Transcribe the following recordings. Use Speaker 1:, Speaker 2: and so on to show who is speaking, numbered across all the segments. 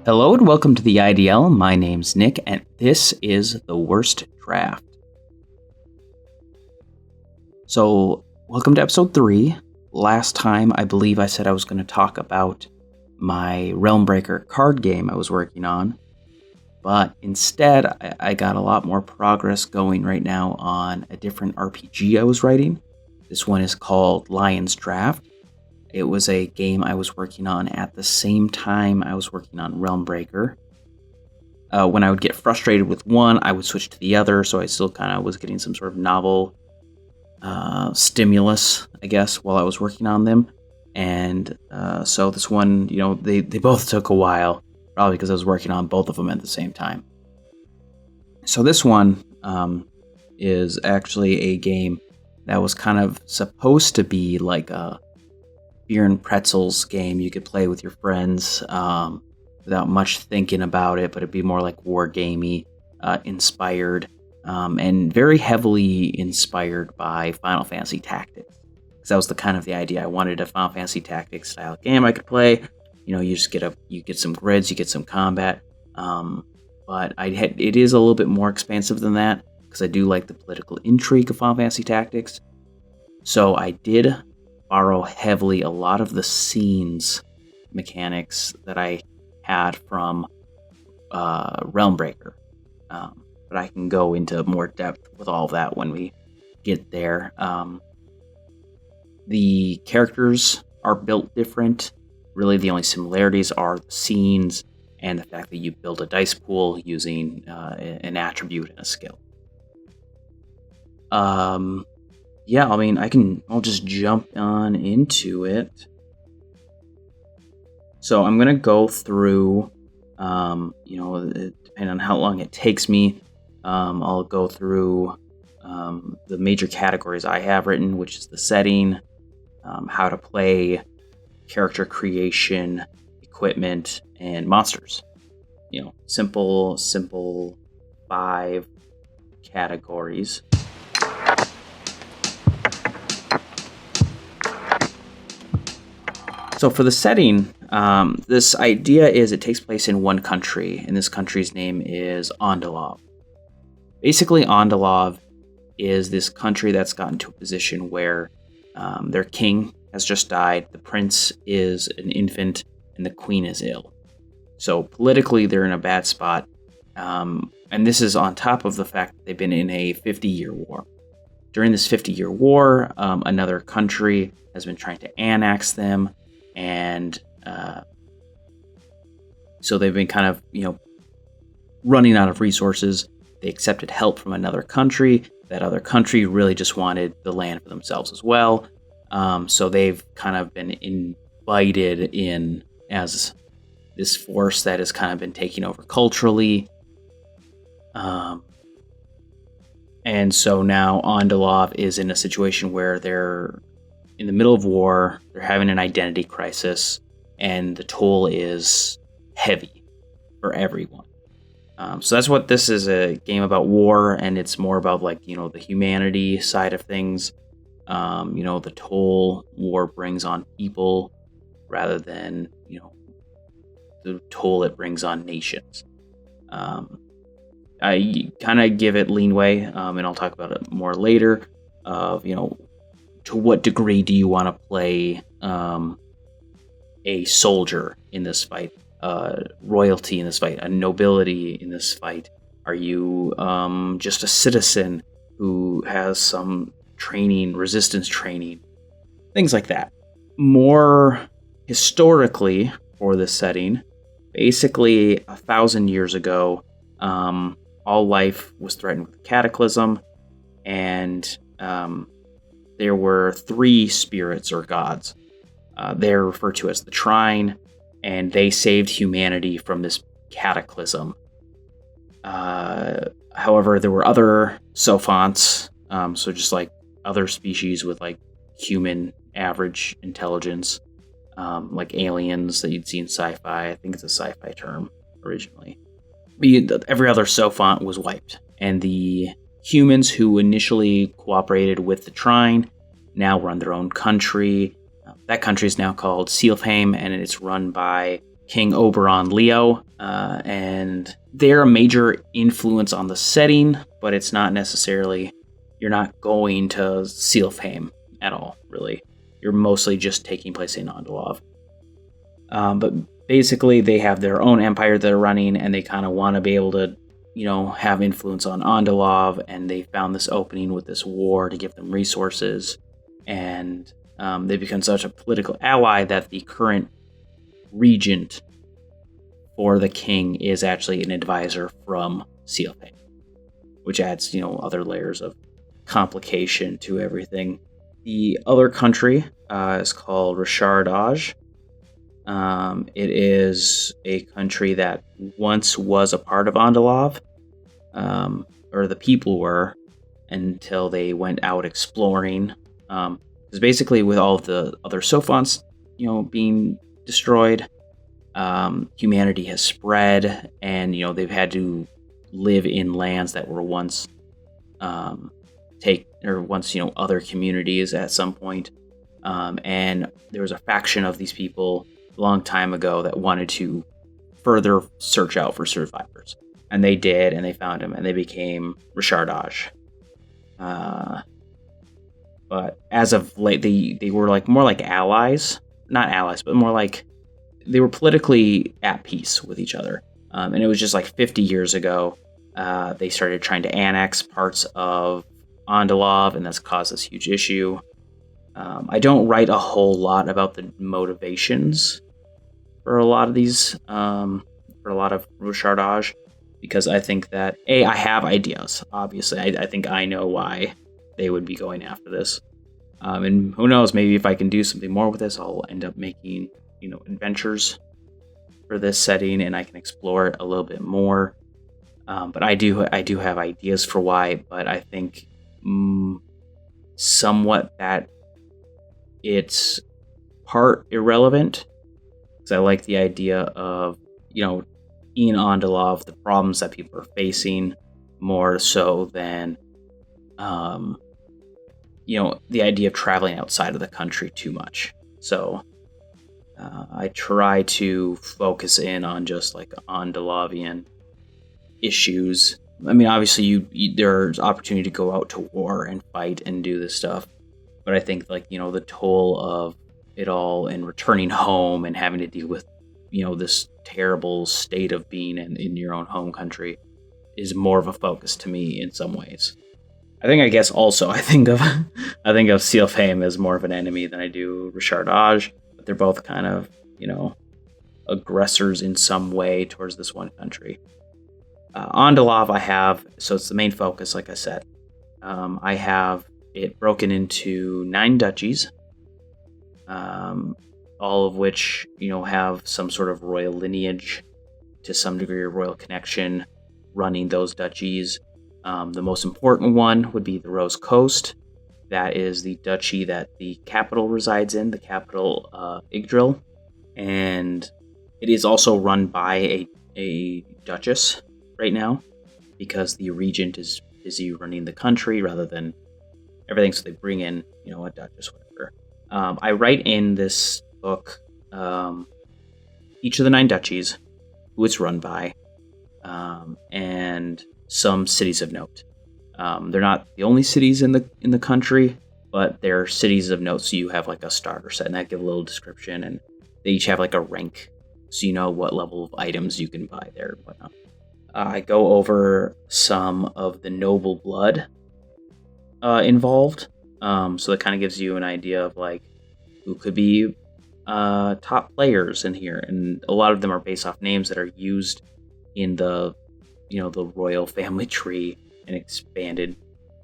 Speaker 1: Hello and welcome to the IDL. My name's Nick, and this is the worst draft. So, welcome to episode 3. Last time, I believe I said I was going to talk about my Realmbreaker card game I was working on, but instead, I got a lot more progress going right now on a different RPG I was writing. This one is called Lionsdraft. It was a game I was working on at the same time I was working on Realmbreaker. When I would get frustrated with one, I would switch to the other, so I still kind of was getting some sort of novel stimulus, I guess, while I was working on them. And so this one, they both took a while, probably because I was working on both of them at the same time. So this one is actually a game that was kind of supposed to be like a beer and pretzels game you could play with your friends without much thinking about it, but it'd be more like war gamey inspired and very heavily inspired by Final Fantasy Tactics. Because that was the kind of the idea. I wanted a Final Fantasy Tactics style game I could play. You just get some grids, you get some combat, but it is a little bit more expansive than that because I do like the political intrigue of Final Fantasy Tactics. So I did borrow heavily a lot of the scenes mechanics that I had from Realmbreaker. But I can go into more depth with all of that when we get there. The characters are built different. Really, the only similarities are the scenes and the fact that you build a dice pool using an attribute and a skill. I'll just jump on into it. So I'm going to go through, depending on how long it takes me, I'll go through the major categories I have written, which is the setting, how to play, character creation, equipment, and monsters. Simple 5 categories. So for the setting, this idea is it takes place in one country, and this country's name is Ondalov. Basically, Ondalov is this country that's gotten to a position where their king has just died, the prince is an infant, and the queen is ill. So politically, they're in a bad spot, and this is on top of the fact that they've been in a 50-year war. During this 50-year war, another country has been trying to annex them, and so they've been kind of, running out of resources. They accepted help from another country. That other country really just wanted the land for themselves as well. So they've kind of been invited in as this force that has kind of been taking over culturally. And so now Ondalov is in a situation where they're in the middle of war, they're having an identity crisis, and the toll is heavy for everyone. So that's what this is, a game about war, and it's more about the humanity side of things. The toll war brings on people rather than, the toll it brings on nations. I kind of give it leeway, and I'll talk about it more later, of, to what degree do you want to play a soldier in this fight, royalty in this fight, a nobility in this fight? Are you just a citizen who has some training, resistance training, things like that? More historically for this setting, basically 1,000 years ago, all life was threatened with cataclysm, and there were 3 spirits or gods. They're referred to as the Trine, and they saved humanity from this cataclysm. However, there were other Sophonts, so just like other species with human average intelligence, like aliens that you'd see in sci-fi. I think it's a sci-fi term originally. Every other Sophont was wiped, and the humans who initially cooperated with the Trine now run their own country. That country is now called Sealfheim, and it's run by King Oberon Leo, and they're a major influence on the setting, but it's not necessarily, you're not going to Sealfheim at all, really. You're mostly just taking place in Andalov. But basically, they have their own empire they're running, and they kind of want to be able to, have influence on Andalov, and they found this opening with this war to give them resources, and they become such a political ally that the current regent for the king is actually an advisor from Sealfheim, which adds, other layers of complication to everything. The other country is called Richardage. It is a country that once was a part of Andalov, or the people were, until they went out exploring. Because basically, with all of the other Sophons, being destroyed, humanity has spread, and they've had to live in lands that were once other communities at some point. And there was a faction of these people a long time ago that wanted to further search out for survivors. And they did, and they found him, and they became Richardage. But as of late, they were more like allies. Not allies, but more like they were politically at peace with each other. And it was just 50 years ago, they started trying to annex parts of Andalov, and that's caused this huge issue. I don't write a whole lot about the motivations for a lot of these, for a lot of Richardage, because I think that, I have ideas, obviously. I think I know why they would be going after this. And who knows, maybe if I can do something more with this, I'll end up making, adventures for this setting, and I can explore it a little bit more. But I do have ideas for why, but I think somewhat that it's part irrelevant, because I like the idea of, in Andalov, the problems that people are facing more so than, the idea of traveling outside of the country too much. So I try to focus in on just Andalovian issues. I mean, obviously, there's opportunity to go out to war and fight and do this stuff, but I think the toll of it all and returning home and having to deal with this terrible state of being in your own home country is more of a focus to me in some ways. I think of Sealfheim as more of an enemy than I do Richardage, but they're both kind of aggressors in some way towards this one country. Andalov so it's the main focus, like I said. I have it broken into 9 duchies, all of which, have some sort of royal lineage, to some degree a royal connection, running those duchies. The most important one would be the Rose Coast. That is the duchy that the capital resides in, the capital, Yggdrasil. And it is also run by a duchess right now, because the regent is busy running the country rather than everything, so they bring in, a duchess, whatever. I write in this book each of the 9 duchies, who it's run by, and some cities of note. They're not the only cities in the country, but they're cities of note, so you have a starter set, and I give a little description, and they each have a rank, so you know what level of items you can buy there and whatnot. I go over some of the noble blood involved, so that kind of gives you an idea of who could be top players in here, and a lot of them are based off names that are used in the the royal family tree and expanded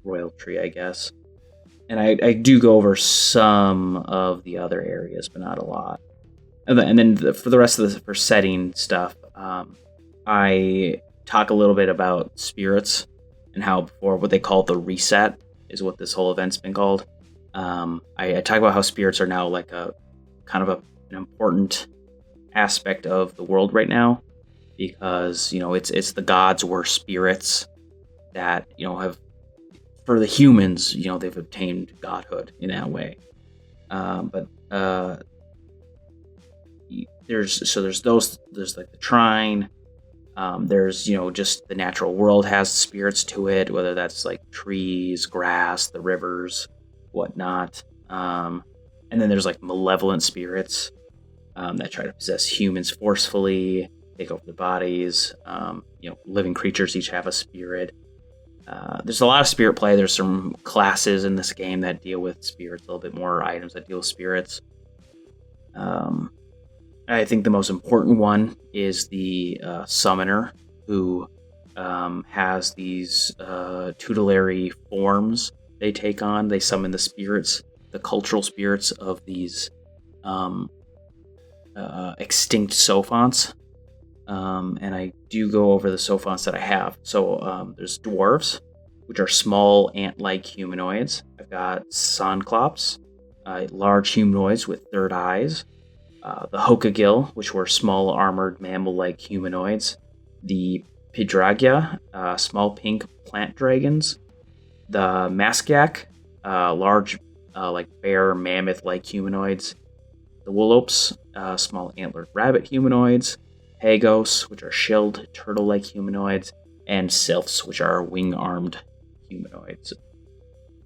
Speaker 1: royal tree, I guess. And I do go over some of the other areas, but not a lot. And then for the rest of for setting stuff, I talk a little bit about spirits and how before what they call the reset is what this whole event's been called. I talk about how spirits are now a kind of an important aspect of the world right now, because it's the gods were spirits that have, for the humans, they've obtained godhood in that way. But there's like the shrine. There's, just the natural world has spirits to it, whether that's like trees, grass, the rivers, whatnot. And then there's like malevolent spirits that try to possess humans forcefully, take over the bodies. Living creatures each have a spirit. There's a lot of spirit play. There's some classes in this game that deal with spirits, a little bit more items that deal with spirits. I think the most important one is the summoner, who has these tutelary forms they take on. They summon the spirits, the cultural spirits of these extinct sophonts. And I do go over the sophonts that I have. So there's dwarves, which are small ant-like humanoids. I've got Sonclops, large humanoids with third eyes. The Hokagil, which were small armored mammal-like humanoids. The Pidragia, small pink plant dragons. The Maskyak, large like bear mammoth-like humanoids. The Wolopes, small antlered rabbit humanoids. Hagos, which are shelled turtle-like humanoids. And Sylphs, which are wing-armed humanoids.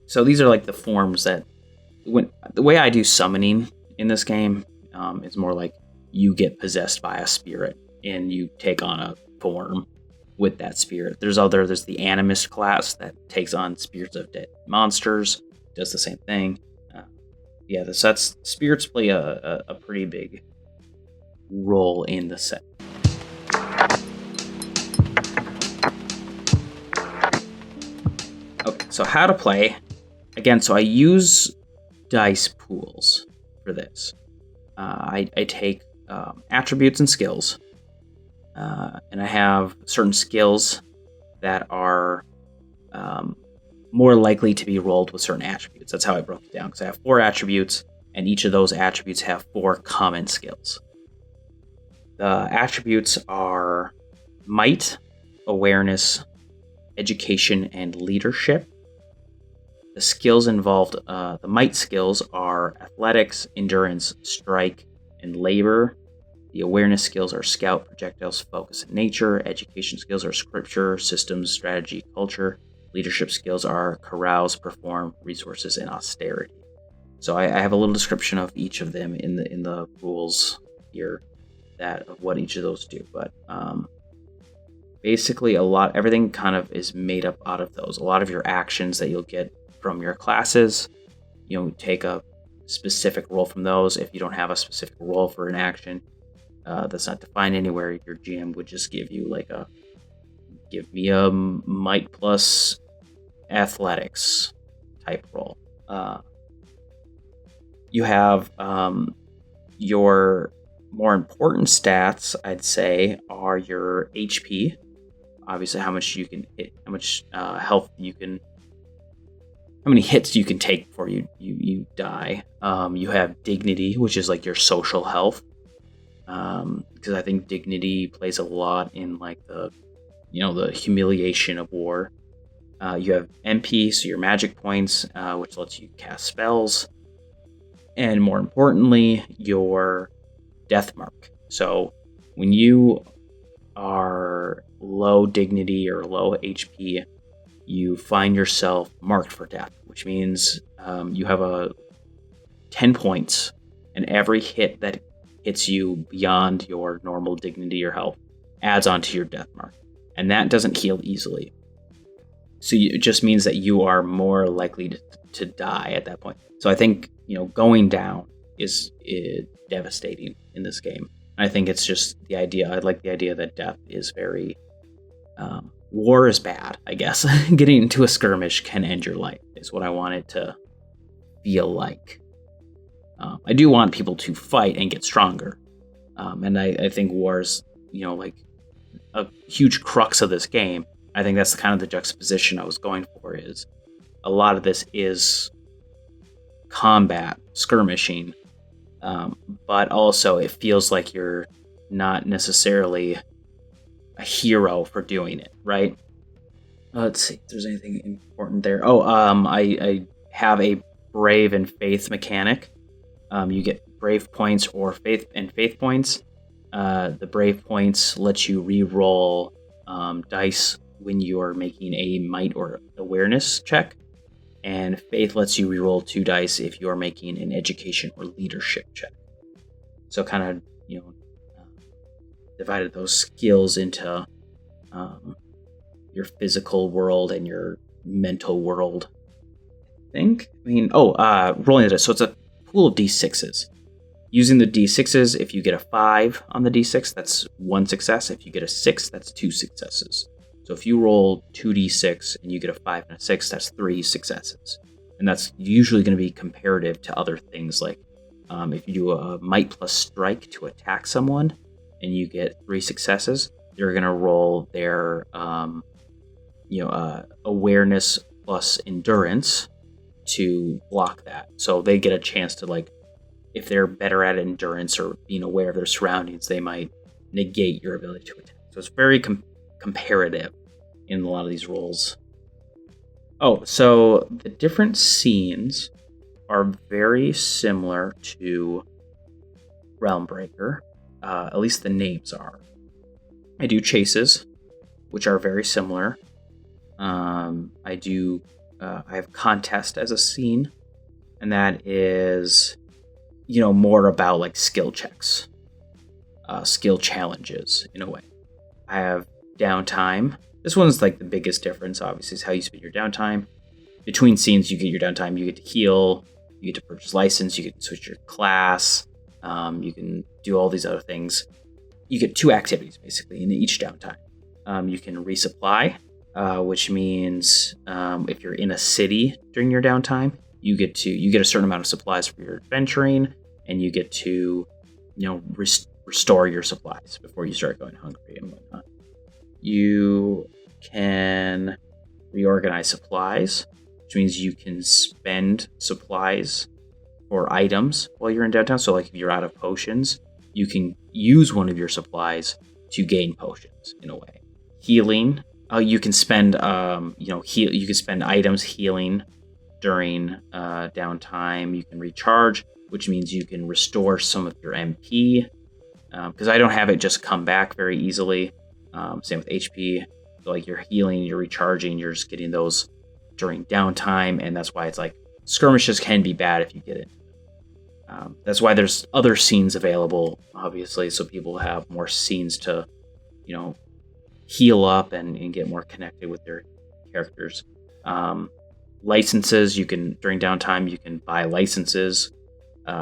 Speaker 1: So these are like the forms that... the way I do summoning in this game is more like you get possessed by a spirit and you take on a form with that spirit. There's the Animist class that takes on spirits of dead monsters, does the same thing. That's spirits play a pretty big role in the set. Okay, so how to play. Again, so I use dice pools for this. I take attributes and skills, and I have certain skills that are more likely to be rolled with certain attributes. That's how I broke it down, because I have 4 attributes, and each of those attributes have 4 common skills. The attributes are might, awareness, education, and leadership. The skills involved, the might skills are athletics, endurance, strike, and labor. The awareness skills are scout, projectiles, focus, and nature. Education skills are scripture, systems, strategy, culture. Leadership skills are carouse, perform, resources, and austerity. So I have a little description of each of them in the rules here, of what each of those do. But basically, everything kind of is made up out of those. A lot of your actions that you'll get from your classes, take a specific role from those. If you don't have a specific role for an action that's not defined anywhere, your GM would just give you give me a might plus athletics type role. You have your more important stats, I'd say, are your HP. Obviously, how much you can hit, how much health you can, how many hits you can take before you die. You have dignity, which is like your social health, because I think dignity plays a lot in like the humiliation of war. You have MP, so your magic points, which lets you cast spells, and more importantly, your death mark. So when you are low dignity or low HP, you find yourself marked for death, which means you have 10 points, and every hit that hits you beyond your normal dignity or health adds onto your death mark, and that doesn't heal easily. So it just means that you are more likely to die at that point. So I think going down is devastating in this game. I think it's just the idea. I like the idea that death is very. War is bad, I guess. Getting into a skirmish can end your life, is what I want it to feel like. I do want people to fight and get stronger. And I think war's, like a huge crux of this game. I think that's kind of the juxtaposition I was going for, is a lot of this is combat, skirmishing, but also it feels like you're not necessarily a hero for doing it, right? Let's see if there's anything important there. I have a brave and faith mechanic. You get Brave points or faith points. The Brave points let you re-roll dice when you are making a might or awareness check, and faith lets you re-roll 2 dice if you are making an education or leadership check. So kind of divided those skills into your physical world and your mental world. Rolling the dice. So it's a pool of d6s. Using the d6s, if you get a 5 on the d6, that's 1 success. If you get a 6, that's 2 successes. So if you roll 2d6 and you get a 5 and a 6, that's 3 successes. And that's usually going to be comparative to other things, like if you do a might plus strike to attack someone and you get 3 successes, they're going to roll their awareness plus endurance to block that. So they get a chance to, like, if they're better at endurance or being aware of their surroundings, they might negate your ability to attack. So it's very comparative in a lot of these rolls. Oh, so the different scenes are very similar to Realmbreaker. At least the names are. I do chases, which are very similar. I have contest as a scene, and that is, more about like skill checks, skill challenges in a way. I have downtime. This one's like the biggest difference, obviously, is how you spend your downtime. Between scenes, you get your downtime, you get to heal, you get to purchase license, you can switch your class, you can do all these other things. You get 2 activities, basically, in each downtime. You can resupply, which means if you're in a city during your downtime, you get a certain amount of supplies for your adventuring, and you get to restore your supplies before you start going hungry and whatnot. You can reorganize supplies, which means you can spend supplies or items while you're in downtime. So like if you're out of potions, you can use one of your supplies to gain potions in a way. Healing, you can spend you can spend items healing during downtime. You can recharge, which means you can restore some of your MP, because I don't have it just come back very easily. Same with HP. So like you're healing, you're recharging, you're just getting those during downtime, and that's why it's like skirmishes can be bad if you get it. That's why there's other scenes available, obviously, so people have more scenes to, heal up and get more connected with their characters. Licenses, during downtime, you can buy licenses,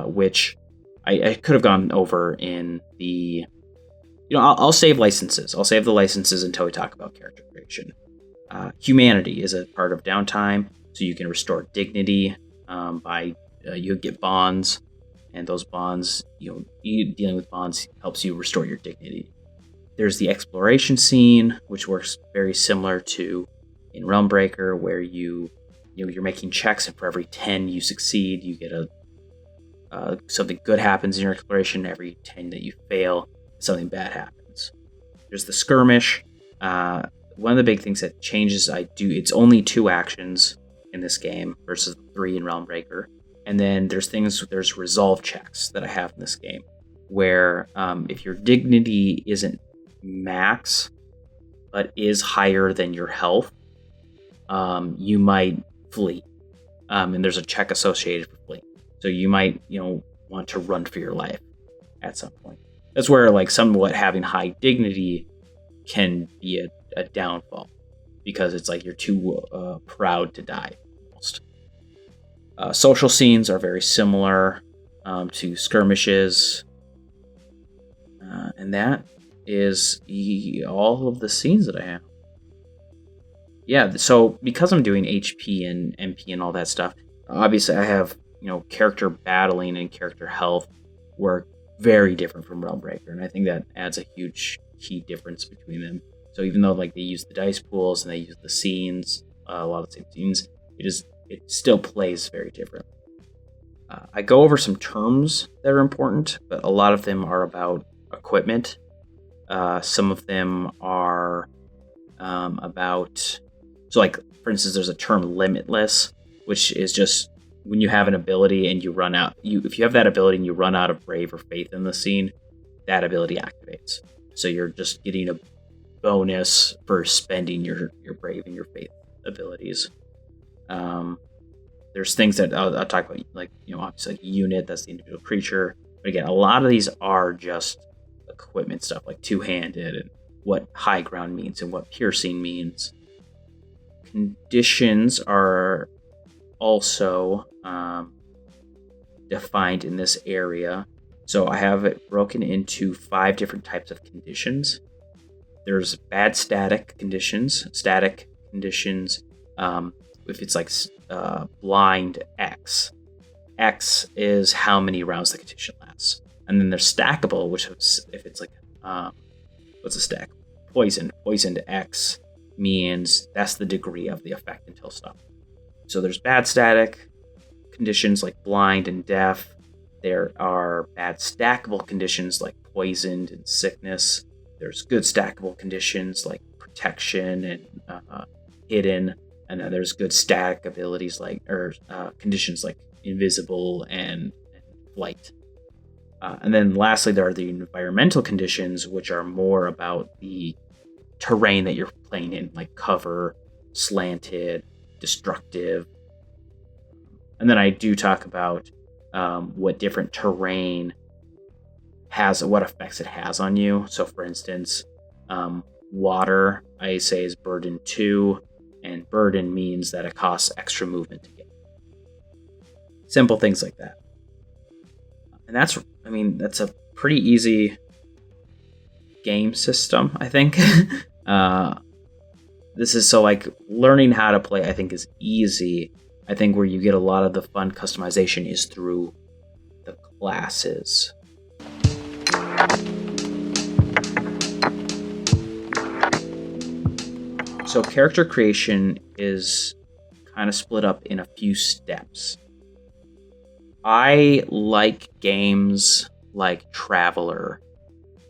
Speaker 1: which I could have gone over in the... I'll save licenses. I'll save the licenses until we talk about character creation. Humanity is a part of downtime, so you can restore dignity you get bonds, and those bonds, dealing with bonds helps you restore your dignity. There's the exploration scene, which works very similar to in Realmbreaker, where you're making checks, and for every 10 you succeed, you get something good happens in your exploration. Every 10 that you fail, something bad happens. There's the skirmish. One of the big things that changes, it's only 2 actions in this game versus 3 in Realmbreaker. And then there's resolve checks that I have in this game, where if your dignity isn't max, but is higher than your health, you might flee. And there's a check associated with flee. So you might, want to run for your life at some point. That's where, like, somewhat having high dignity can be a downfall, because it's like you're too proud to die, almost. Social scenes are very similar to skirmishes, and that is all of the scenes that I have. Yeah, so because I'm doing HP and MP and all that stuff, obviously I have, character battling and character health work very different from Realmbreaker, and I think that adds a huge key difference between them. So even though like they use the dice pools and they use the scenes, a lot of the same scenes, it still plays very different. I go over some terms that are important, but a lot of them are about equipment. Some of them are about... So like, for instance, there's a term limitless, which is just when you have an ability and you run out, if you have that ability and you run out of brave or faith in the scene, that ability activates. So you're just getting a bonus for spending your brave and your faith abilities. There's things that I'll talk about, like, obviously like a unit, that's the individual creature. But again, a lot of these are just equipment stuff, like two-handed and what high ground means and what piercing means. Conditions are also defined in this area. So I have it broken into 5 different types of conditions. There's bad static conditions. Static conditions, if it's like blind X. X is how many rounds the condition lasts. And then there's stackable, which is, if it's like, what's a stack? Poisoned. Poisoned X means that's the degree of the effect until stopped. So there's bad static conditions like blind and deaf. There are bad stackable conditions like poisoned and sickness. There's good stackable conditions like protection and hidden. And then there's good static abilities conditions like invisible and flight. And then lastly, there are the environmental conditions, which are more about the terrain that you're playing in, like cover, slanted, destructive. And then I do talk about what different terrain has, what effects it has on you. So for instance, water, I say, is burden 2, and burden means that it costs extra movement to get. Simple things like that. And that's a pretty easy game system, I think. This is so, like, learning how to play, I think, is easy. I think where you get a lot of the fun customization is through the classes. So character creation is kind of split up in a few steps. I like games like Traveler,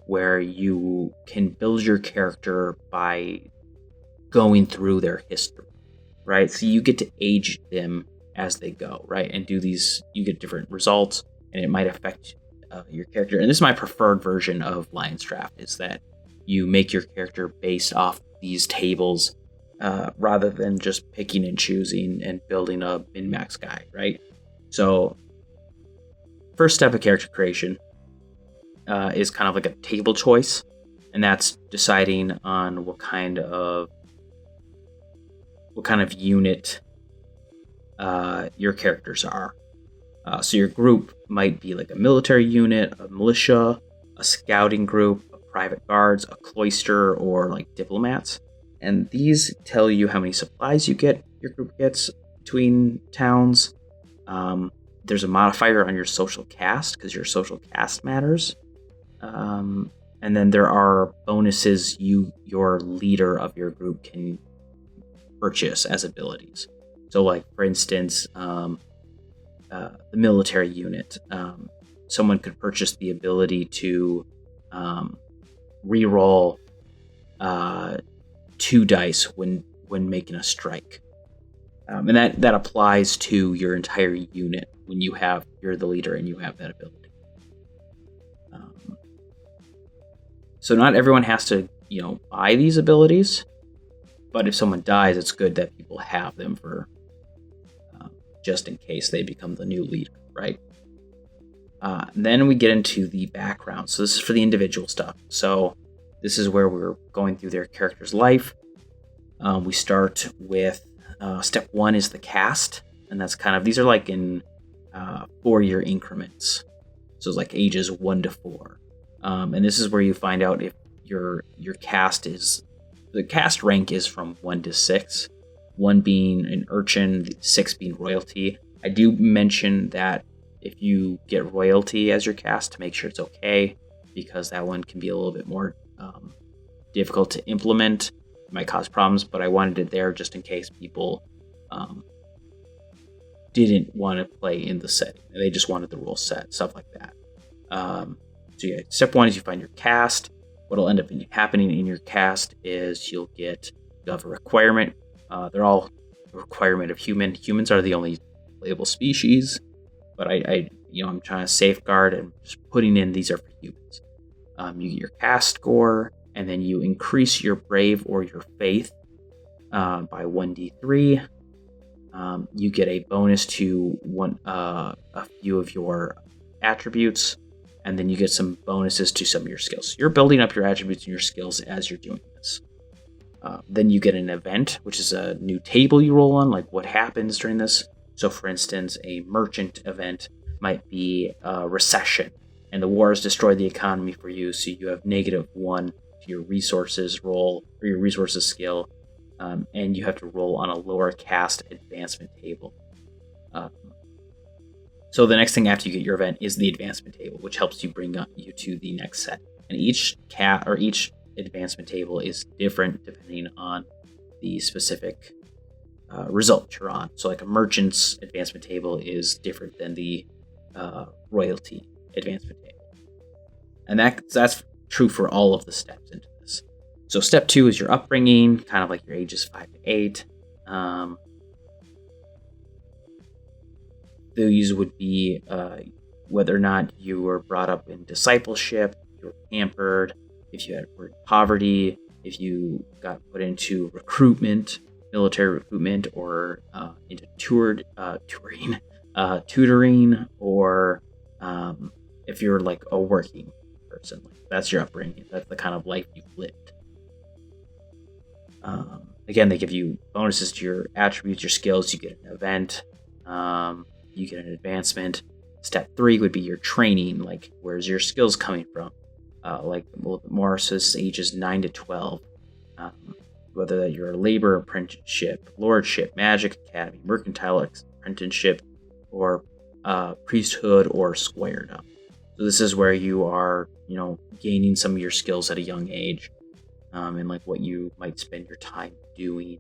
Speaker 1: where you can build your character by going through their history, right? So you get to age them as they go, right? And do these, you get different results, and it might affect your character. And this is my preferred version of Lionsdraft, is that you make your character based off these tables rather than just picking and choosing and building a min-max guy, right? So first step of character creation is kind of like a table choice, and that's deciding on what kind of unit your characters are. So your group might be like a military unit, a militia, a scouting group, a private guards, a cloister, or like diplomats. And these tell you how many supplies your group gets between towns. There's a modifier on your social caste, because your social caste matters. And then there are bonuses your leader of your group can purchase as abilities. So, like, for instance, the military unit, someone could purchase the ability to reroll 2 dice when making a strike. And that applies to your entire unit when you're the leader and you have that ability. So not everyone has to, buy these abilities, but if someone dies, it's good that people have them for just in case they become the new leader, right? Then we get into the background. So this is for the individual stuff. So this is where we're going through their character's life. We start with step 1 is the cast, and that's these are like in 4-year increments. So it's like ages 1 to 4. And this is where you find out if your cast is, the cast rank is from 1 to 6, 1 being an urchin, 6 being royalty. I do mention that if you get royalty as your cast, to make sure it's okay, because that one can be a little bit more difficult to implement. It might cause problems, but I wanted it there just in case people didn't want to play in the setting. They just wanted the rule set, stuff like that. So yeah, step 1 is you find your cast. What'll end up happening in your cast is you have a requirement. They're all a requirement of human. Humans are the only playable species, but I'm trying to safeguard and just putting in these are for humans. You get your cast score, and then you increase your brave or your faith by 1d3. You get a bonus to a few of your attributes, and then you get some bonuses to some of your skills. You're building up your attributes and your skills as you're doing this. Then you get an event, which is a new table you roll on, like what happens during this. So, for instance, a merchant event might be a recession, and the war has destroyed the economy for you, so you have -1 to your resources roll, or your resources skill, and you have to roll on a lower caste advancement table. So the next thing after you get your event is the advancement table, which helps you bring you to the next set. And each advancement table is different depending on the specific result you're on. So like a merchant's advancement table is different than the royalty advancement table. And that's true for all of the steps into this. So step 2 is your upbringing, kind of like your ages 5 to 8. These would be whether or not you were brought up in discipleship, you were pampered, if you were in poverty, if you got put into recruitment, military recruitment, or into tutoring, or if you're like a working person. That's your upbringing. That's the kind of life you've lived. Again, they give you bonuses to your attributes, your skills. You get an event. You get an advancement. Step 3 would be your training, like where's your skills coming from? Like a little bit more, so this is ages 9 to 12. Whether that you're a labor apprenticeship, lordship, magic academy, mercantile apprenticeship, or priesthood or squiredom. So this is where you are, gaining some of your skills at a young age, and like what you might spend your time doing.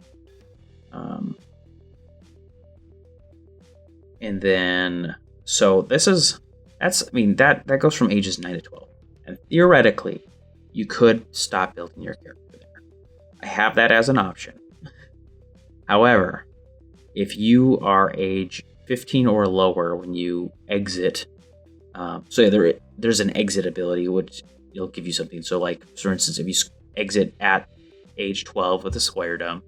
Speaker 1: And then, so that goes from ages 9 to 12. And theoretically, you could stop building your character there. I have that as an option. However, if you are age 15 or lower when you exit, there's an exit ability which it'll give you something. So like, for instance, if you exit at age 12 with a squiredom,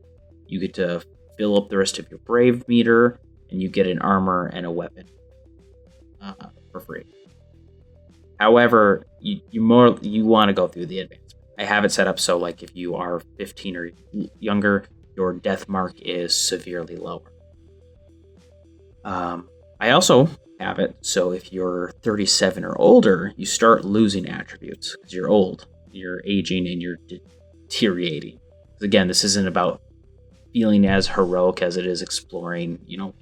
Speaker 1: you get to fill up the rest of your brave meter, and you get an armor and a weapon for free. However, you want to go through the advancement. I have it set up so like if you are 15 or younger, your death mark is severely lower. I also have it so if you're 37 or older, you start losing attributes because you're old, you're aging, and you're deteriorating. Because again, this isn't about feeling as heroic as it is exploring, your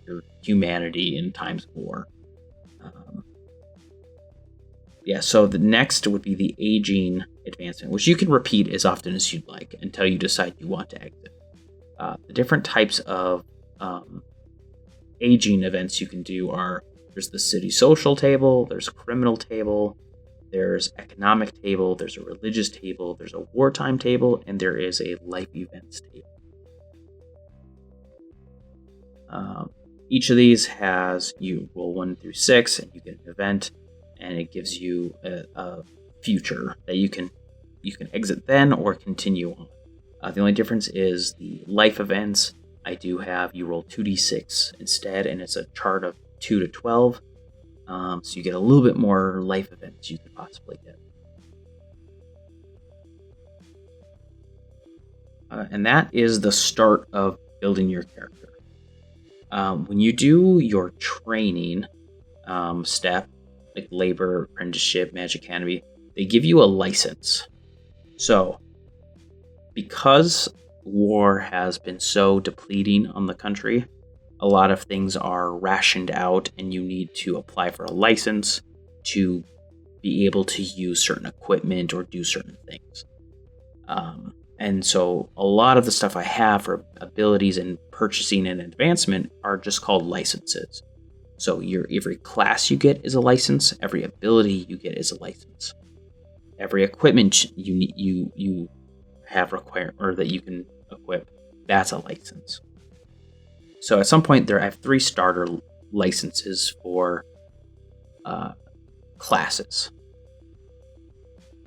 Speaker 1: humanity in times of war. So the next would be the aging advancement, which you can repeat as often as you'd like until you decide you want to exit. The different types of aging events you can do there's the city social table, there's a criminal table, there's economic table, there's a religious table, there's a wartime table, and there is a life events table. Each of these has you roll 1 through 6, and you get an event, and it gives you a future that you can exit then or continue on. The only difference is the life events. I do have you roll 2d6 instead, and it's a chart of 2 to 12. So you get a little bit more life events you could possibly get. And that is the start of building your character. When you do your training step, like labor, apprenticeship, magic academy, they give you a license. So, because war has been so depleting on the country, a lot of things are rationed out, and you need to apply for a license to be able to use certain equipment or do certain things. And so a lot of the stuff I have for abilities and purchasing and advancement are just called licenses. So every class you get is a license, every ability you get is a license. Every equipment you have required or that you can equip, that's a license. So at some point there I have 3 starter licenses for classes.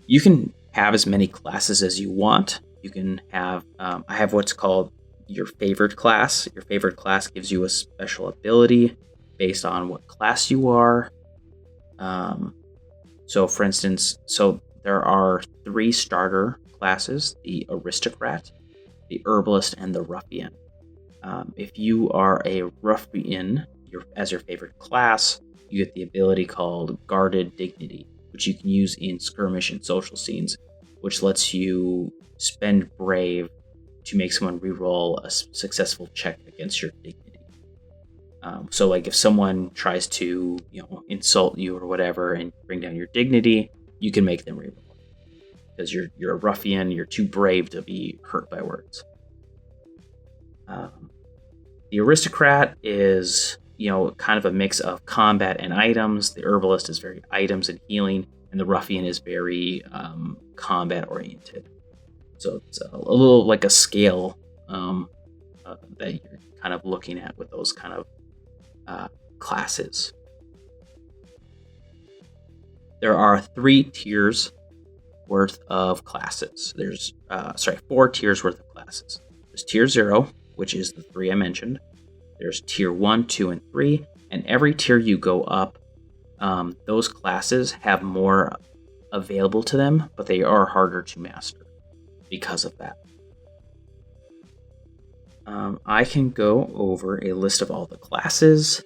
Speaker 1: You can have as many classes as you want. You can have, I have what's called your favorite class. Your favorite class gives you a special ability based on what class you are. So for instance, there are 3 starter classes: the aristocrat, the herbalist, and the ruffian. If you are a ruffian as your favorite class, you get the ability called Guarded Dignity, which you can use in skirmish and social scenes, which lets you spend brave to make someone reroll a successful check against your dignity. So like if someone tries to, insult you or whatever and bring down your dignity, you can make them reroll. Because you're a ruffian, you're too brave to be hurt by words. The aristocrat is, kind of a mix of combat and items. The herbalist is very items and healing, and the ruffian is very combat oriented. So it's a little like a scale that you're kind of looking at with those kind of classes. There are 3 tiers worth of classes. There's 4 tiers worth of classes. There's tier 0, which is the 3 I mentioned. There's tier 1, 2, and 3, and every tier you go up, those classes have more available to them, but they are harder to master because of that. I can go over a list of all the classes,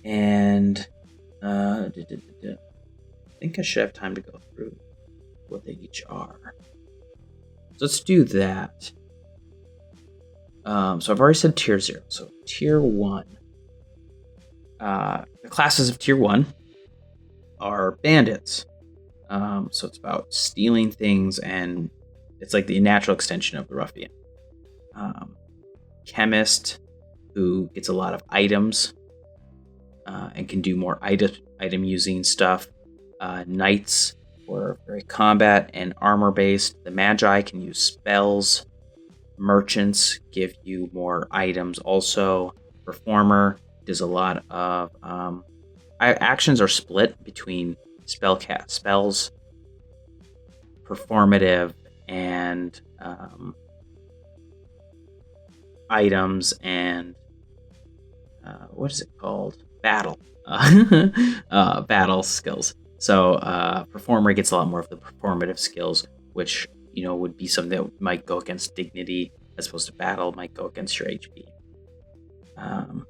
Speaker 1: and I think I should have time to go through what they each are. So let's do that. So I've already said tier 0. So tier 1. The classes of tier 1 are bandits. So it's about stealing things, and it's like the natural extension of the ruffian. Chemist, who gets a lot of items and can do more item using stuff. Knights, who are very combat and armor based. The magi can use spells. Merchants give you more items also. Performer does a lot of actions are split between spells, performative, and items, and what is it called? Battle. Battle skills. So performer gets a lot more of the performative skills, which would be something that might go against dignity, as opposed to battle might go against your HP.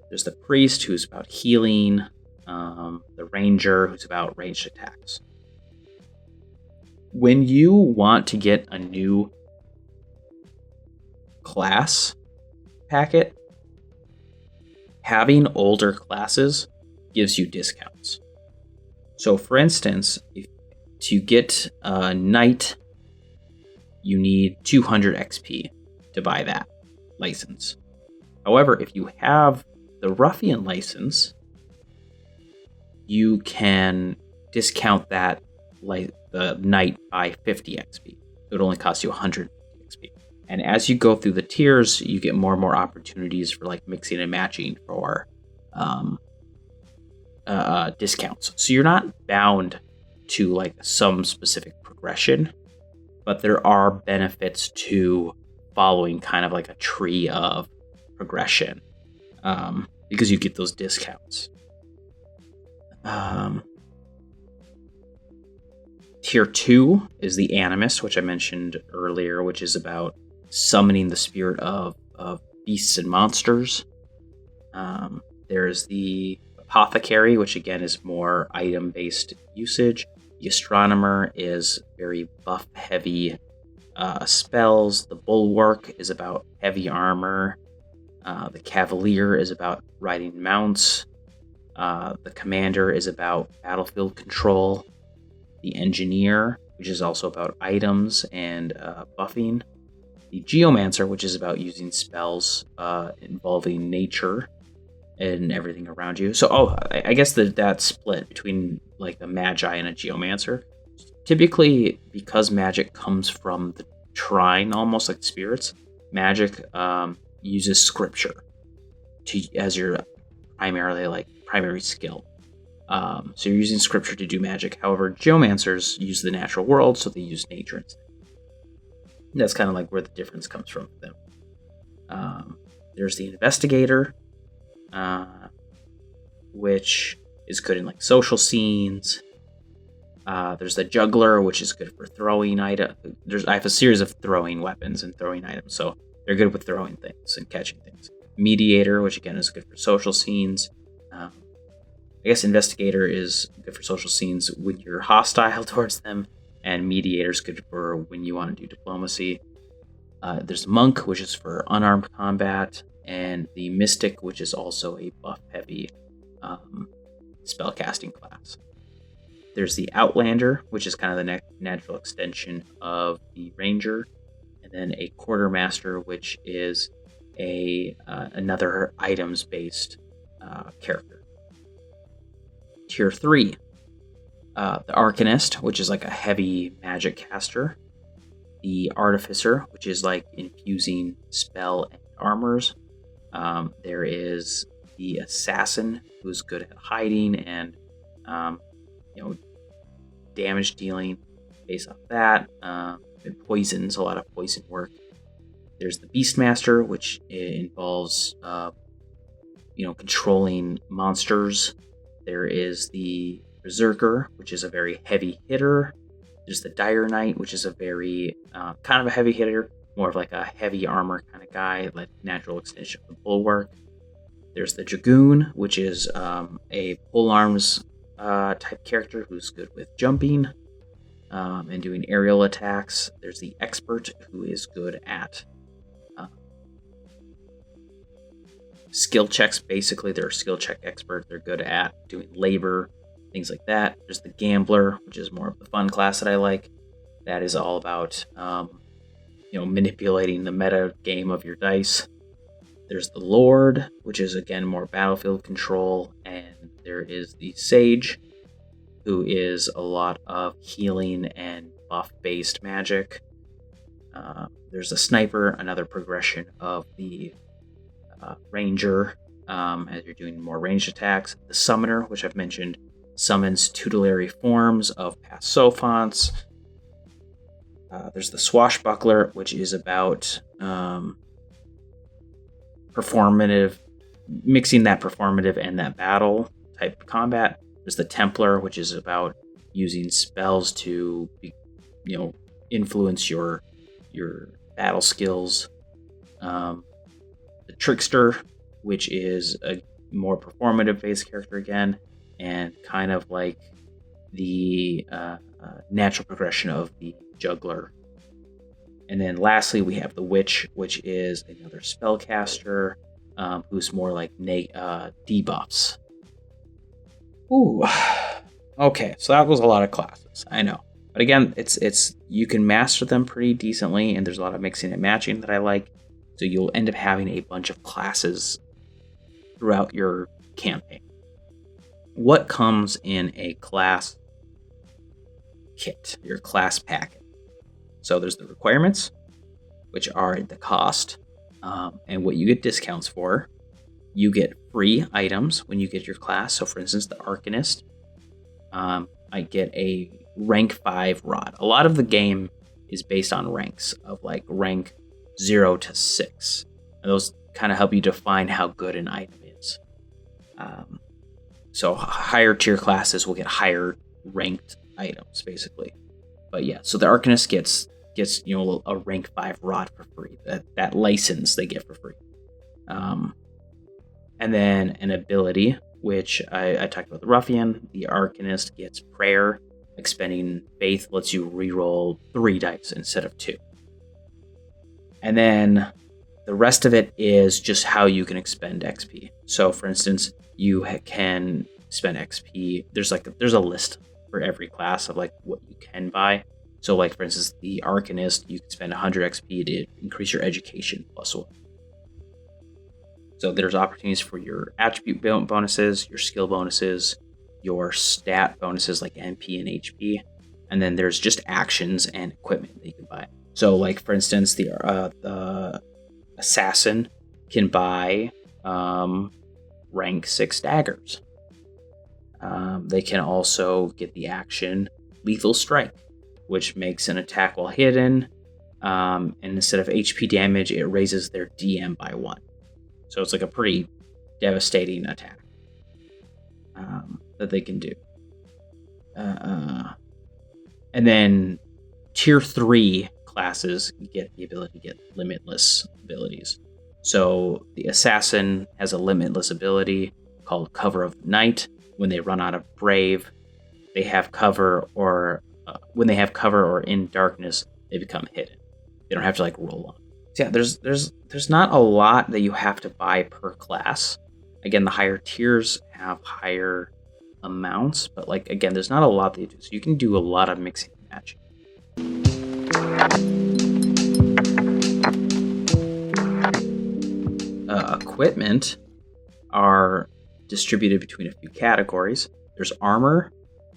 Speaker 1: There's the priest, who's about healing. The ranger, who's about ranged attacks. When you want to get a new class packet, having older classes gives you discounts. So for instance, to get a knight, you need 200 XP to buy that license. However, if you have the ruffian license, you can discount that the knight by 50 XP. So it only costs you 100 XP. And as you go through the tiers, you get more and more opportunities for like mixing and matching for discounts. So you're not bound to like some specific progression, but there are benefits to following kind of like a tree of progression because you get those discounts. Tier 2 is the Animist, which I mentioned earlier, which is about summoning the spirit of beasts and monsters. There's the Apothecary, which again is more item-based usage. The Astronomer is very buff-heavy spells. The Bulwark is about heavy armor. The Cavalier is about riding mounts. The Commander is about battlefield control. The Engineer, which is also about items and buffing. The Geomancer, which is about using spells involving nature and everything around you. So, I guess that split between like a Magi and a Geomancer. Typically, because magic comes from the trine, almost like spirits, magic uses scripture as your primary skill. So you're using scripture to do magic. However, geomancers use the natural world, so they use nature instead. And that's kind of like where the difference comes from for them. There's the investigator, which is good in like social scenes. There's the juggler, which is good for throwing items. I have a series of throwing weapons and throwing items, so they're good with throwing things and catching things. Mediator, which again is good for social scenes. I guess investigator is good for social scenes when you're hostile towards them, and mediator is good for when you want to do diplomacy. There's monk, which is for unarmed combat, and the mystic, which is also a buff-heavy spellcasting class. There's the outlander, which is kind of the natural extension of the ranger, and then a quartermaster, which is another items-based character. Tier 3, the Arcanist, which is like a heavy magic caster. The Artificer, which is like infusing spell and armors. There is the Assassin, who's good at hiding and damage dealing based off that. And poisons, a lot of poison work. There's the Beastmaster, which involves controlling monsters. There is the Berserker, which is a very heavy hitter. There's the Dire Knight, which is a very kind of a heavy hitter, more of like a heavy armor kind of guy, like natural extension of the Bulwark. There's the Dragoon, which is a polearms type character who's good with jumping and doing aerial attacks. There's the Expert, who is good at skill checks. Basically, they're a skill check expert. They're good at doing labor, things like that. There's the Gambler, which is more of the fun class that I like. That is all about manipulating the meta game of your dice. There's the Lord, which is again more battlefield control, and there is the Sage, who is a lot of healing and buff-based magic. There's a Sniper, another progression of the Ranger, as you're doing more ranged attacks. The Summoner, which I've mentioned, summons tutelary forms of past Sophonts. There's the Swashbuckler, which is about performative, mixing that performative and that battle type combat. There's the Templar, which is about using spells to influence your battle skills. The Trickster, which is a more performative based character again, and kind of like the natural progression of the Juggler. And then lastly, we have the Witch, which is another spellcaster who's more like debuffs. Ooh, okay, so that was a lot of classes, I know. But again, it's you can master them pretty decently, and there's a lot of mixing and matching that I like. So you'll end up having a bunch of classes throughout your campaign. What comes in a class kit, your class packet? So there's the requirements, which are the cost, and what you get discounts for. You get free items when you get your class. So for instance, the Arcanist, I get a rank 5 rod. A lot of the game is based on ranks of like rank 0 to 6. And those kind of help you define how good an item is. So higher tier classes will get higher ranked items, basically. But yeah, so the Arcanist gets a rank 5 rod for free. That license they get for free. And then an ability, which I talked about the Ruffian. The Arcanist gets Prayer. Expending Faith lets you reroll 3 dice instead of 2. And then the rest of it is just how you can expend XP. So for instance, you can spend XP. There's a list for every class of like what you can buy. So like for instance, the Arcanist, you can spend 100 XP to increase your education +1. So there's opportunities for your attribute bonuses, your skill bonuses, your stat bonuses like MP and HP, and then there's just actions and equipment that you can buy. So like for instance, the Assassin can buy rank 6 daggers. They can also get the action Lethal Strike, which makes an attack while hidden, and instead of HP damage, it raises their DM by 1. So it's like a pretty devastating attack that they can do. And then tier 3 classes get the ability to get limitless abilities. So the assassin has a limitless ability called Cover of Night. When they run out of Brave, they have cover, or when they have cover or in darkness, they become hidden. They don't have to like roll on. So yeah, there's not a lot that you have to buy per class. Again, the higher tiers have higher amounts, but like again, there's not a lot that you do. So you can do a lot of mixing and matching. Equipment are distributed between a few categories. There's armor,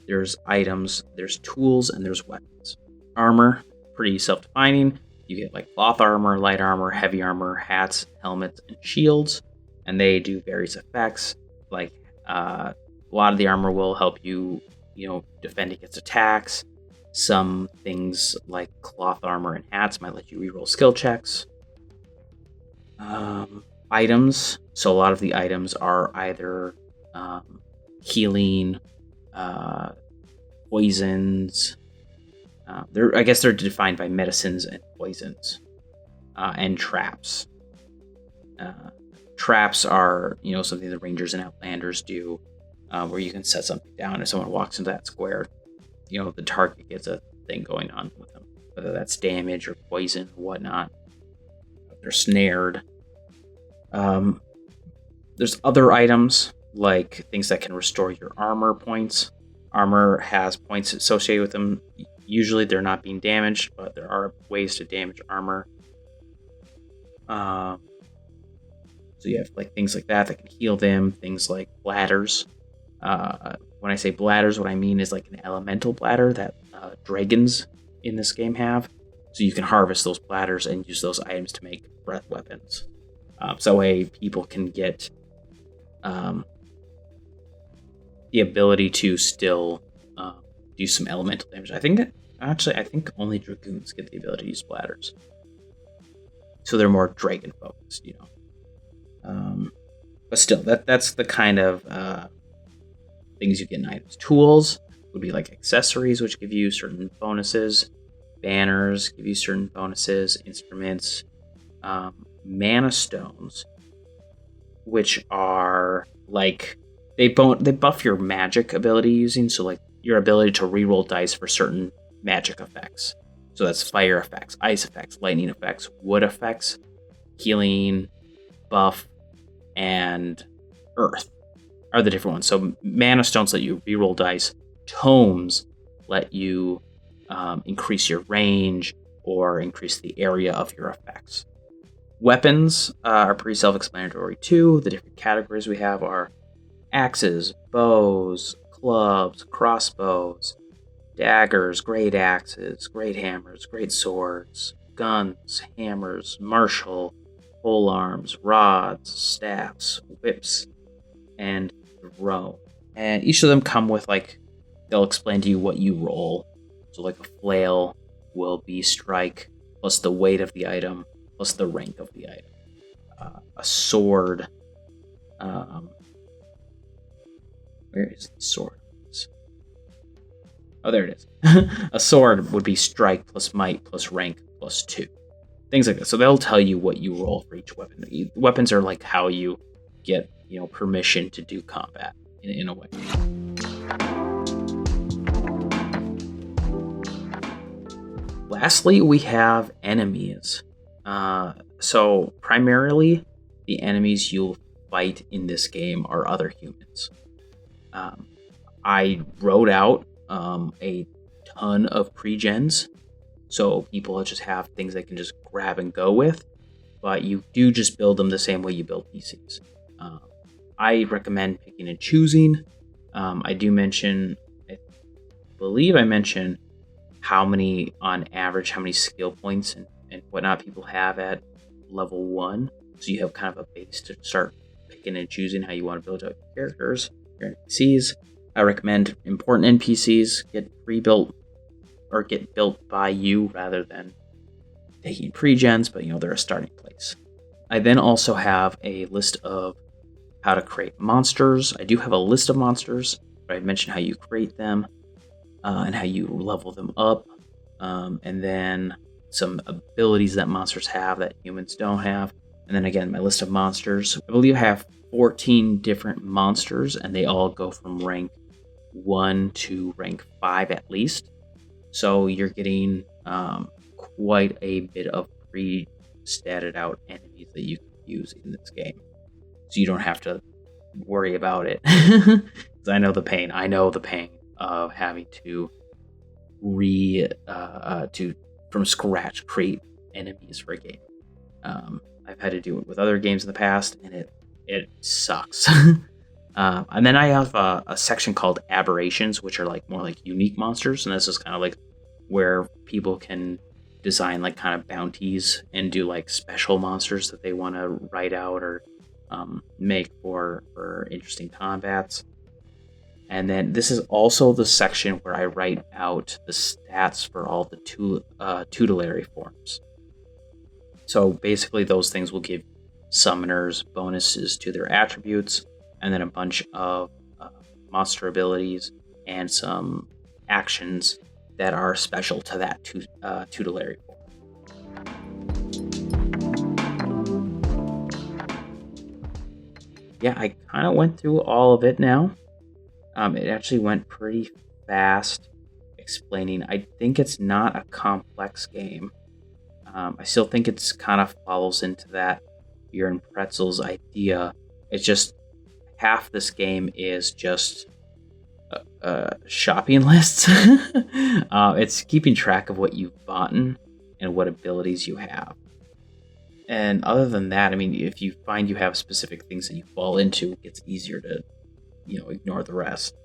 Speaker 1: there's items, there's tools, and there's weapons. Armor, pretty self-defining. You get like cloth armor, light armor, heavy armor, hats, helmets, and shields, and they do various effects. Like a lot of the armor will help you, defend against attacks. Some things like cloth armor and hats might let you reroll skill checks. Items. So a lot of the items are either healing, poisons. They're defined by medicines and poisons, and traps. Traps are, something the Rangers and Outlanders do, where you can set something down. If someone walks into that square, the target gets a thing going on with them, whether that's damage or poison or whatnot. If they're snared. There's other items, like things that can restore your armor points. Armor has points associated with them. Usually they're not being damaged, but there are ways to damage armor. So you have like things like that can heal them. Things like bladders. When I say bladders, what I mean is like an elemental bladder that dragons in this game have. So you can harvest those bladders and use those items to make breath weapons. So that way people can get the ability to still do some elemental damage. I think only dragoons get the ability to use bladders. So they're more dragon focused, But still, that's the kind of things you get in items. Tools would be like accessories, which give you certain bonuses. Banners give you certain bonuses. Instruments. Mana stones, which are like they buff your magic ability using, so like your ability to reroll dice for certain magic effects. So that's fire effects, ice effects, lightning effects, wood effects, healing, buff, and earth are the different ones. So mana stones let you reroll dice. Tomes let you increase your range or increase the area of your effects. Weapons are pretty self-explanatory too. The different categories we have are axes, bows, clubs, crossbows, daggers, great axes, great hammers, great swords, guns, hammers, martial, polearms, rods, staffs, whips, and throw. And each of them come with they'll explain to you what you roll. So like a flail will be strike plus the weight of the item plus the rank of the item. A sword. Where is the sword? Oh, there it is. A sword would be strike plus might plus rank plus 2. Things like that. So they'll tell you what you roll for each weapon. Weapons are like how you get, permission to do combat in a way. Lastly, we have enemies. So primarily, the enemies you'll fight in this game are other humans. I wrote out a ton of pre-gens, so people just have things they can just grab and go with, but you do just build them the same way you build PCs. I recommend picking and choosing. I believe I mentioned how many skill points and whatnot people have at level 1, so you have kind of a base to start picking and choosing how you want to build out your characters, your NPCs. I recommend important NPCs get pre-built or get built by you rather than taking pre-gens, but they're a starting place. I then also have a list of how to create monsters. I do have a list of monsters, but I mentioned how you create them and how you level them up, and then some abilities that monsters have that humans don't have. And then again, my list of monsters. I believe I have 14 different monsters, and they all go from rank 1 to rank 5 at least. So you're getting quite a bit of pre-statted out enemies that you can use in this game. So you don't have to worry about it. Because I know the pain. I know the pain of having to from scratch create enemies for a game. I've had to do it with other games in the past, and it sucks. And then I have a section called aberrations, which are like more like unique monsters, and this is kind of like where people can design like kind of bounties and do like special monsters that they want to write out or make for interesting combats. And then this is also the section where I write out the stats for all the tutelary forms. So basically those things will give summoners bonuses to their attributes, and then a bunch of monster abilities and some actions that are special to that tutelary form. Yeah, I kind of went through all of it now. It actually went pretty fast explaining. I think it's not a complex game. I still think it's kind of follows into that You're in Pretzel's idea. It's just half this game is just shopping lists. It's keeping track of what you've bought and what abilities you have. And other than that, I mean, if you find you have specific things that you fall into, it's easier to, ignore the rest.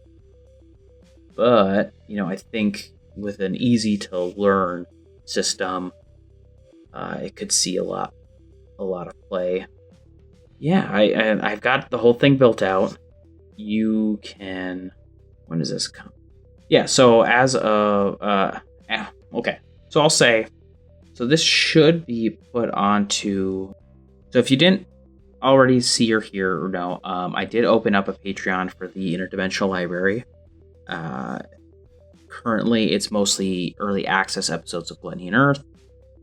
Speaker 1: But, I think with an easy to learn system, it could see a lot of play. Yeah, I've got the whole thing built out. You can... When does this come? Yeah, so as of... okay. So I'll say... So this should be put onto... So if you didn't already see or hear or know, I did open up a Patreon for the Interdimensional Library. Currently, it's mostly early access episodes of Blood and Earth,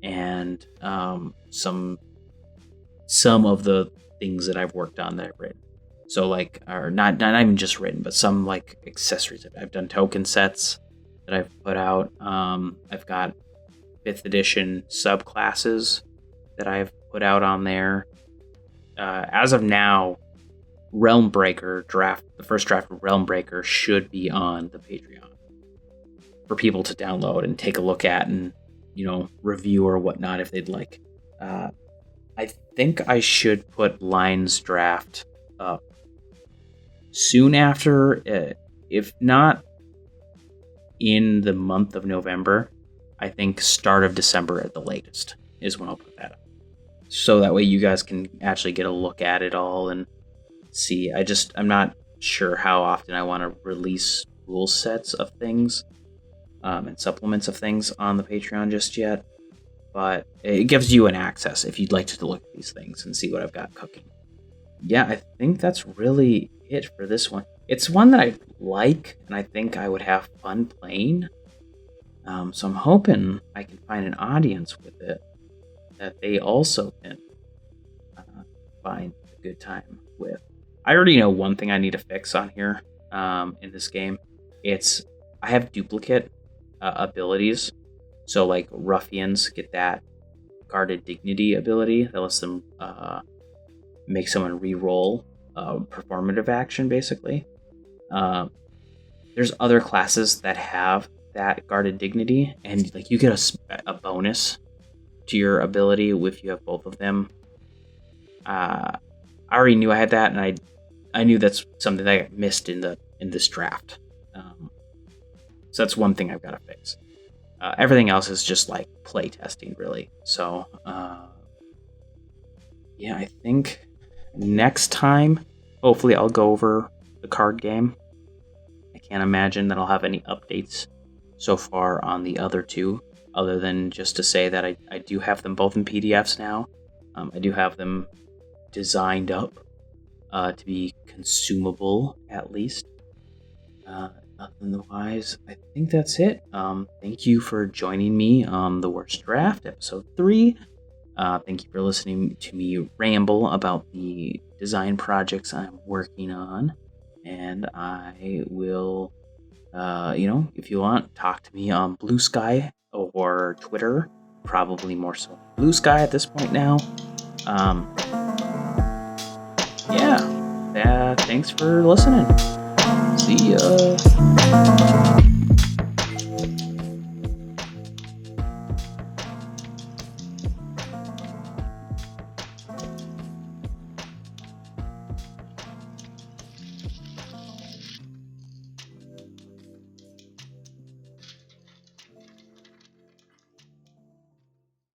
Speaker 1: and some of the things that I've worked on that I've written. So or not even just written, but some like accessories. I've done token sets that I've put out. I've got 5th edition subclasses that I've put out on there. As of now, Realmbreaker draft, the first draft of Realmbreaker should be on the Patreon for people to download and take a look at and, review or whatnot if they'd like. I think I should put Lionsdraft up soon after, if not in the month of November. I think start of December at the latest is when I'll put that up. So that way you guys can actually get a look at it all and see. I'm not sure how often I want to release rule sets of things and supplements of things on the Patreon just yet. But it gives you an access if you'd like to look at these things and see what I've got cooking. Yeah, I think that's really it for this one. It's one that I like, and I think I would have fun playing. So I'm hoping I can find an audience with it that they also can find a good time with. I already know one thing I need to fix on here in this game. I have duplicate abilities. So like ruffians get that guarded dignity ability that lets them make someone re-roll performative action, basically. There's other classes that have that guarded dignity, and like you get a bonus to your ability if you have both of them. I already knew I had that, and I knew that's something that I missed in this draft. So that's one thing I've got to fix. Everything else is just like play testing, really. So yeah, I think next time, hopefully I'll go over the card game. I can't imagine that I'll have any updates so far on the other two, other than just to say that I do have them both in PDFs now. I do have them designed up to be consumable, at least. Otherwise, I think that's it. Thank you for joining me on The Worst Draft, Episode 3. Thank you for listening to me ramble about the design projects I'm working on. And I will, if you want, talk to me on Blue Sky or Twitter. Probably more so Blue Sky at this point now. Thanks for listening. See ya.